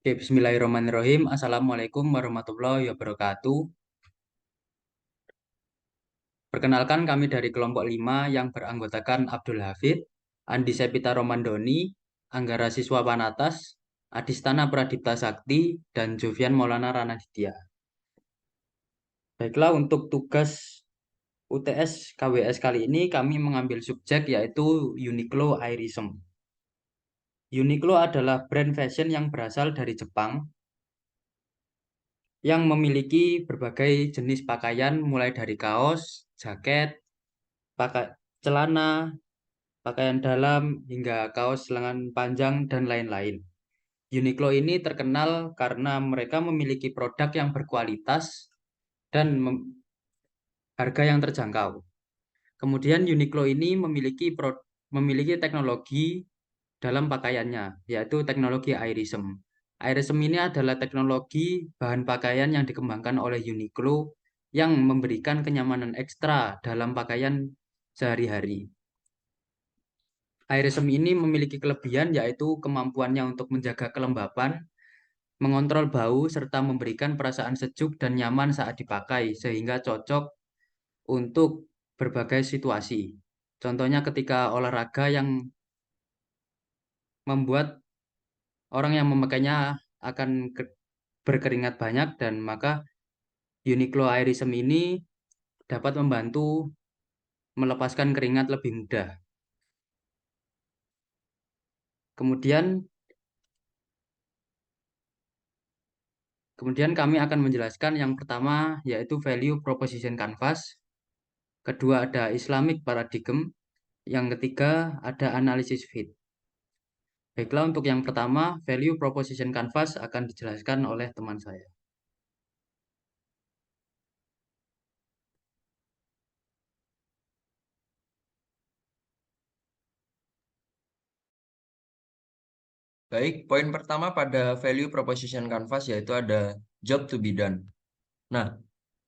Oke, Bismillahirrahmanirrahim. Assalamualaikum warahmatullahi wabarakatuh. Perkenalkan kami dari kelompok 5 yang beranggotakan Abdul Hafid, Andi Sepita Romandoni, Anggara Siswa Panatas, Adistana Pradipta Sakti, dan Jovian Maulana Ranaditya. Baiklah, untuk tugas UTS KWS kali ini kami mengambil subjek yaitu Uniqlo Airism. Uniqlo adalah brand fashion yang berasal dari Jepang yang memiliki berbagai jenis pakaian mulai dari kaos, jaket, pakai celana, pakaian dalam, hingga kaos lengan panjang, dan lain-lain. Uniqlo ini terkenal karena mereka memiliki produk yang berkualitas dan harga yang terjangkau. Kemudian Uniqlo ini memiliki teknologi dalam pakaiannya, yaitu teknologi Airism. Airism ini adalah teknologi bahan pakaian yang dikembangkan oleh Uniqlo yang memberikan kenyamanan ekstra dalam pakaian sehari-hari. Airism ini memiliki kelebihan yaitu kemampuannya untuk menjaga kelembapan, mengontrol bau, serta memberikan perasaan sejuk dan nyaman saat dipakai sehingga cocok untuk berbagai situasi. Contohnya ketika olahraga yang membuat orang yang memakainya akan berkeringat banyak dan maka Uniqlo Airism ini dapat membantu melepaskan keringat lebih mudah. Kemudian Kemudian kami akan menjelaskan yang pertama yaitu value proposition canvas, kedua ada Islamic paradigm, yang ketiga ada analisis fit. Baiklah, untuk yang pertama value proposition canvas akan dijelaskan oleh teman saya. Baik, poin pertama pada value proposition canvas yaitu ada job to be done. Nah,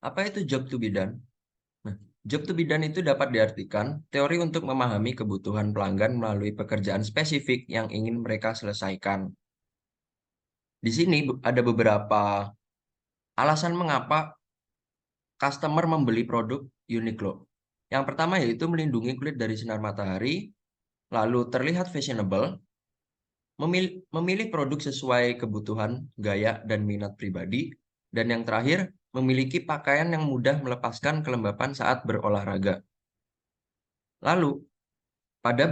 apa itu job to be done? Nah, job to be done itu dapat diartikan teori untuk memahami kebutuhan pelanggan melalui pekerjaan spesifik yang ingin mereka selesaikan. Di sini ada beberapa alasan mengapa customer membeli produk Uniqlo. Yang pertama yaitu melindungi kulit dari sinar matahari, lalu terlihat fashionable, memilih produk sesuai kebutuhan, gaya, dan minat pribadi, dan yang terakhir, memiliki pakaian yang mudah melepaskan kelembapan saat berolahraga. Lalu, pada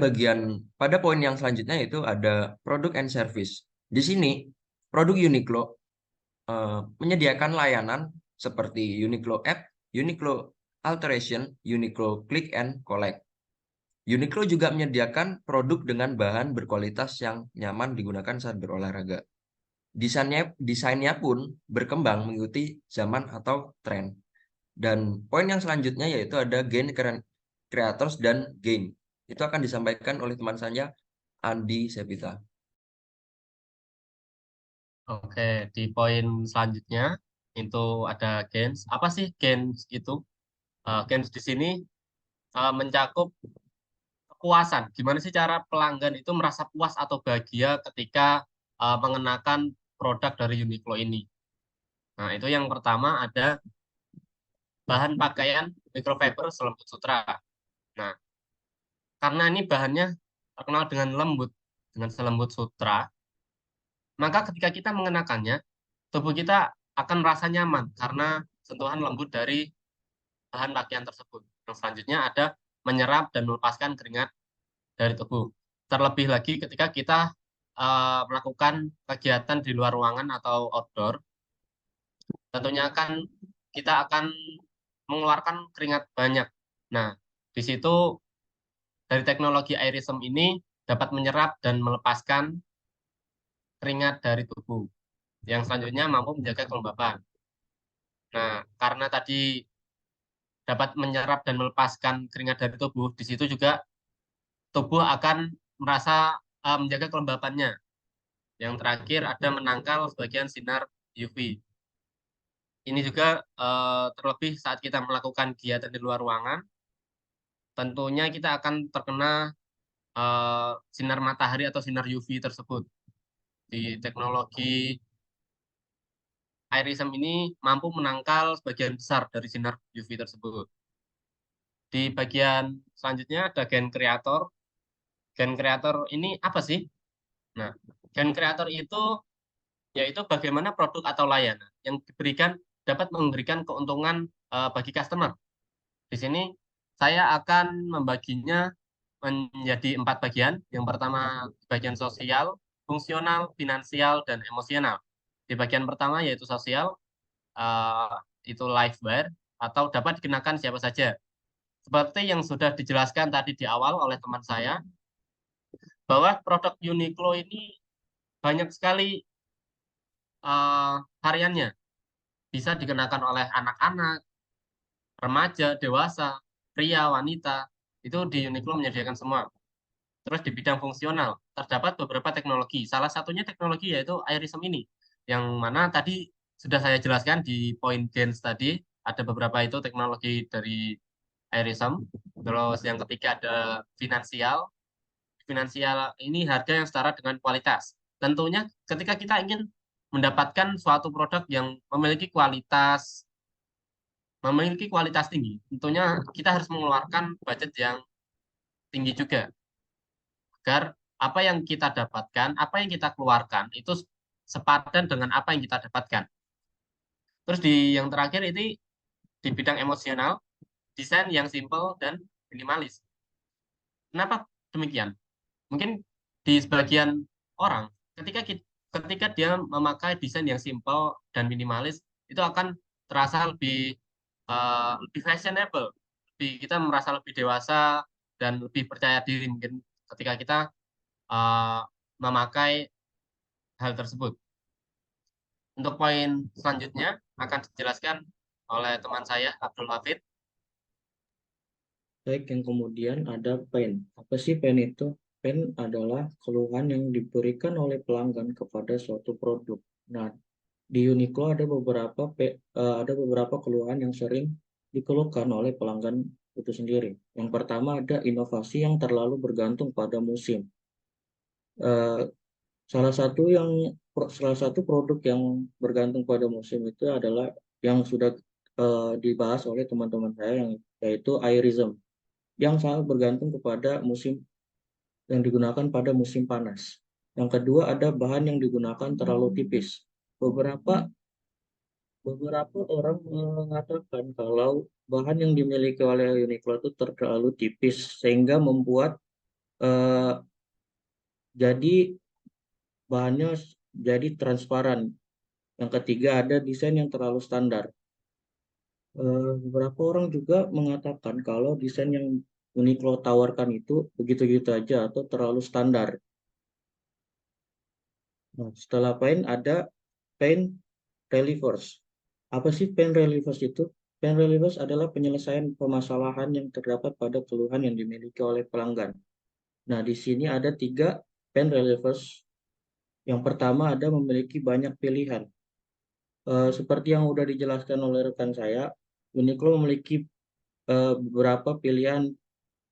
poin yang selanjutnya itu ada produk and service. Di sini, produk Uniqlo menyediakan layanan seperti Uniqlo App, Uniqlo Alteration, Uniqlo Click and Collect. Uniqlo juga menyediakan produk dengan bahan berkualitas yang nyaman digunakan saat berolahraga. Desainnya pun berkembang mengikuti zaman atau tren. Dan poin yang selanjutnya yaitu ada gain creators dan gain. Itu akan disampaikan oleh teman saya Andi Sepita. Oke, di poin selanjutnya itu ada gains. Apa sih gains itu? Gains di sini mencakup kepuasan. Gimana sih cara pelanggan itu merasa puas atau bahagia ketika mengenakan produk dari Uniqlo ini? Nah, itu yang pertama ada bahan pakaian microfiber selembut sutra. Nah, karena ini bahannya terkenal dengan lembut, dengan selembut sutra, maka ketika kita mengenakannya, tubuh kita akan merasa nyaman karena sentuhan lembut dari bahan pakaian tersebut. Yang selanjutnya ada menyerap dan melepaskan keringat dari tubuh. Terlebih lagi ketika kita melakukan kegiatan di luar ruangan atau outdoor, tentunya kan kita akan mengeluarkan keringat banyak. Nah, di situ dari teknologi Airism ini dapat menyerap dan melepaskan keringat dari tubuh. Yang selanjutnya mampu menjaga kelembapan. Nah, karena tadi dapat menyerap dan melepaskan keringat dari tubuh, di situ juga tubuh akan merasa menjaga kelembapannya. Yang terakhir ada menangkal sebagian sinar UV. Ini juga terlebih saat kita melakukan kegiatan di luar ruangan, tentunya kita akan terkena sinar matahari atau sinar UV tersebut. di teknologi irism ini mampu menangkal sebagian besar dari sinar UV tersebut. Di bagian selanjutnya ada gen kreator. Gen kreator ini apa sih? Nah, gen kreator itu yaitu bagaimana produk atau layanan yang diberikan dapat memberikan keuntungan bagi customer. Di sini saya akan membaginya menjadi 4 bagian. Yang pertama bagian sosial, fungsional, finansial, dan emosional. Di bagian pertama yaitu sosial, eh, itu live bar atau dapat dikenakan siapa saja. Seperti yang sudah dijelaskan tadi di awal oleh teman saya, bahwa produk Uniqlo ini banyak sekali variannya. Bisa dikenakan oleh anak-anak, remaja, dewasa, pria, wanita. Itu di Uniqlo menyediakan semua. Terus di bidang fungsional, terdapat beberapa teknologi. Salah satunya teknologi yaitu irism ini. Yang mana tadi sudah saya jelaskan di poin gens tadi, ada beberapa itu teknologi dari irism. Terus yang ketiga ada finansial. Finansial ini harga yang setara dengan kualitas. Tentunya ketika kita ingin mendapatkan suatu produk yang memiliki kualitas tinggi, tentunya kita harus mengeluarkan budget yang tinggi juga agar apa yang kita dapatkan, apa yang kita keluarkan itu sepadan dengan apa yang kita dapatkan. Terus di yang terakhir ini di bidang emosional, desain yang simple dan minimalis. Kenapa demikian? Mungkin di sebagian orang ketika dia memakai desain yang simple dan minimalis itu akan terasa lebih fashionable, kita merasa lebih dewasa dan lebih percaya diri mungkin ketika kita uh, memakai hal tersebut. Untuk poin selanjutnya akan dijelaskan oleh teman saya Abdul Hafid. Baik, yang kemudian ada pain. Apa sih pain itu? Pain adalah keluhan yang diberikan oleh pelanggan kepada suatu produk. Nah, di Uniqlo ada beberapa keluhan yang sering dikeluhkan oleh pelanggan itu sendiri. Yang pertama ada inovasi yang terlalu bergantung pada musim. Eh, salah satu produk yang bergantung pada musim itu adalah yang sudah dibahas oleh teman-teman saya, yaitu irism, yang sangat bergantung kepada musim yang digunakan pada musim panas. Yang kedua ada bahan yang digunakan terlalu tipis. Beberapa orang mengatakan kalau bahan yang dimiliki oleh Uniqlo itu terlalu tipis sehingga membuat eh, jadi bahannya jadi transparan. Yang ketiga ada desain yang terlalu standar. Beberapa orang juga mengatakan kalau desain yang Uniqlo tawarkan itu begitu-begitu aja atau terlalu standar. Nah, setelah paint ada paint relievers. Apa sih paint relievers itu? Paint relievers adalah penyelesaian permasalahan yang terdapat pada keluhan yang dimiliki oleh pelanggan. Nah, di sini ada 3 paint relievers. Yang pertama ada memiliki banyak pilihan. Seperti yang sudah dijelaskan oleh rekan saya, Uniqlo memiliki beberapa pilihan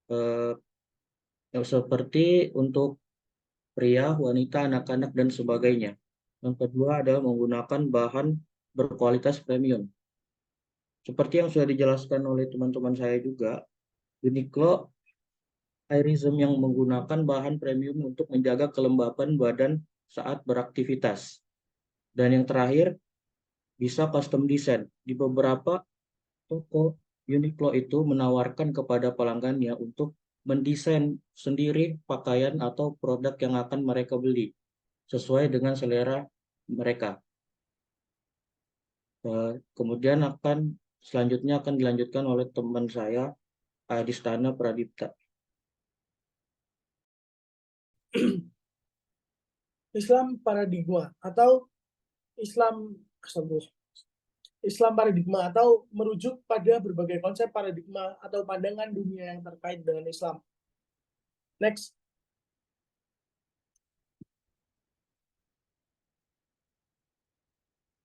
eh, yang seperti untuk pria, wanita, anak-anak, dan sebagainya. Yang kedua adalah menggunakan bahan berkualitas premium. Seperti yang sudah dijelaskan oleh teman-teman saya juga, Uniqlo irism yang menggunakan bahan premium untuk menjaga kelembapan badan saat beraktivitas. Dan yang terakhir, bisa custom design. Di beberapa toko, Uniqlo itu menawarkan kepada pelanggannya untuk mendesain sendiri pakaian atau produk yang akan mereka beli sesuai dengan selera mereka. Kemudian selanjutnya akan dilanjutkan oleh teman saya, Adistana Pradipta. Islam paradigma atau Islam paradigma atau merujuk pada berbagai konsep paradigma atau pandangan dunia yang terkait dengan Islam. Next.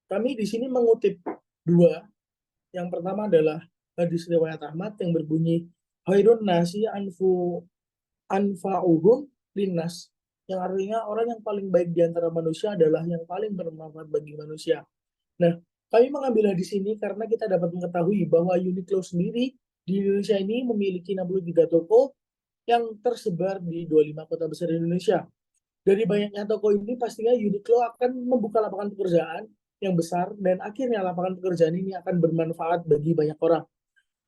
Kami di sini mengutip 2. Yang pertama adalah hadis riwayat Ahmad yang berbunyi khairun nasi anfa'uhum linnas. yang artinya orang yang paling baik di antara manusia adalah yang paling bermanfaat bagi manusia. Nah, kami mengambilnya di sini karena kita dapat mengetahui bahwa Uniqlo sendiri di Indonesia ini memiliki 63 toko yang tersebar di 25 kota besar di Indonesia. Dari banyaknya toko ini, pastinya Uniqlo akan membuka lapangan pekerjaan yang besar, dan akhirnya lapangan pekerjaan ini akan bermanfaat bagi banyak orang.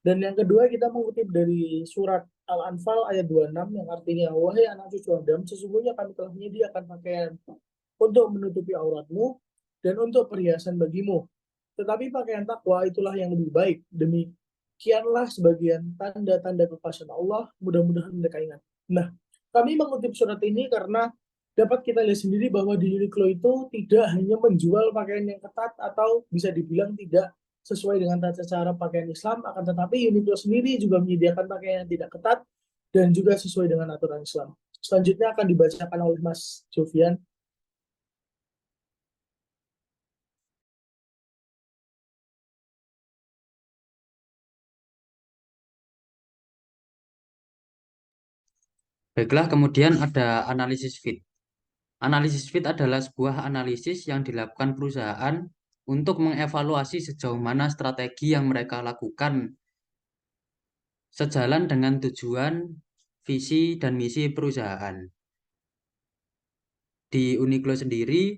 Dan yang kedua, kita mengutip dari surat Al-Anfal ayat 26 yang artinya, wahai anak cucu Adam, sesungguhnya kami telah menyediakan pakaian untuk menutupi auratmu dan untuk perhiasan bagimu. Tetapi pakaian takwa itulah yang lebih baik. Demikianlah sebagian tanda-tanda kekuasaan Allah, mudah-mudahan mereka ingat. Nah, kami mengutip surat ini karena dapat kita lihat sendiri bahwa di Uniqlo itu tidak hanya menjual pakaian yang ketat atau bisa dibilang tidak sesuai dengan tata cara pakaian Islam, akan tetapi Uniqlo sendiri juga menyediakan pakaian yang tidak ketat dan juga sesuai dengan aturan Islam. Selanjutnya akan dibacakan oleh Mas Jovian. Baiklah, kemudian ada analisis fit. Analisis fit adalah sebuah analisis yang dilakukan perusahaan untuk mengevaluasi sejauh mana strategi yang mereka lakukan sejalan dengan tujuan, visi, dan misi perusahaan. Di Uniqlo sendiri,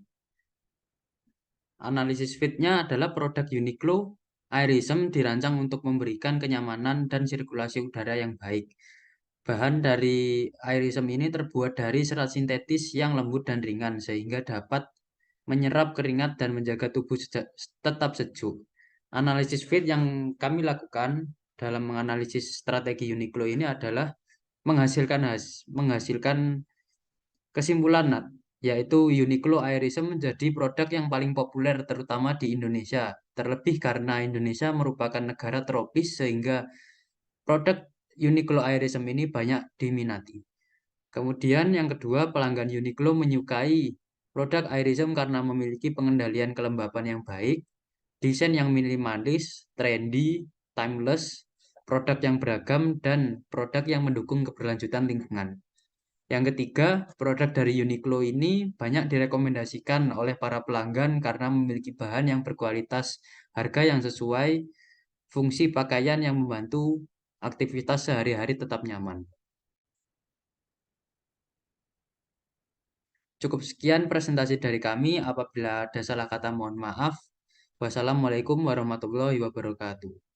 analisis fit-nya adalah produk Uniqlo Airism dirancang untuk memberikan kenyamanan dan sirkulasi udara yang baik. Bahan dari Airism ini terbuat dari serat sintetis yang lembut dan ringan sehingga dapat menyerap keringat dan menjaga tubuh tetap sejuk. Analisis fit yang kami lakukan dalam menganalisis strategi Uniqlo ini adalah menghasilkan kesimpulan, yaitu Uniqlo Airism menjadi produk yang paling populer terutama di Indonesia. Terlebih karena Indonesia merupakan negara tropis sehingga produk Uniqlo Airism ini banyak diminati. Kemudian yang kedua, pelanggan Uniqlo menyukai produk Airism karena memiliki pengendalian kelembapan yang baik, desain yang minimalis, trendy, timeless, produk yang beragam, dan produk yang mendukung keberlanjutan lingkungan. Yang ketiga, produk dari Uniqlo ini banyak direkomendasikan oleh para pelanggan karena memiliki bahan yang berkualitas, harga yang sesuai, fungsi pakaian yang membantu aktivitas sehari-hari tetap nyaman. Cukup sekian presentasi dari kami. Apabila ada salah kata, mohon maaf. Wassalamualaikum warahmatullahi wabarakatuh.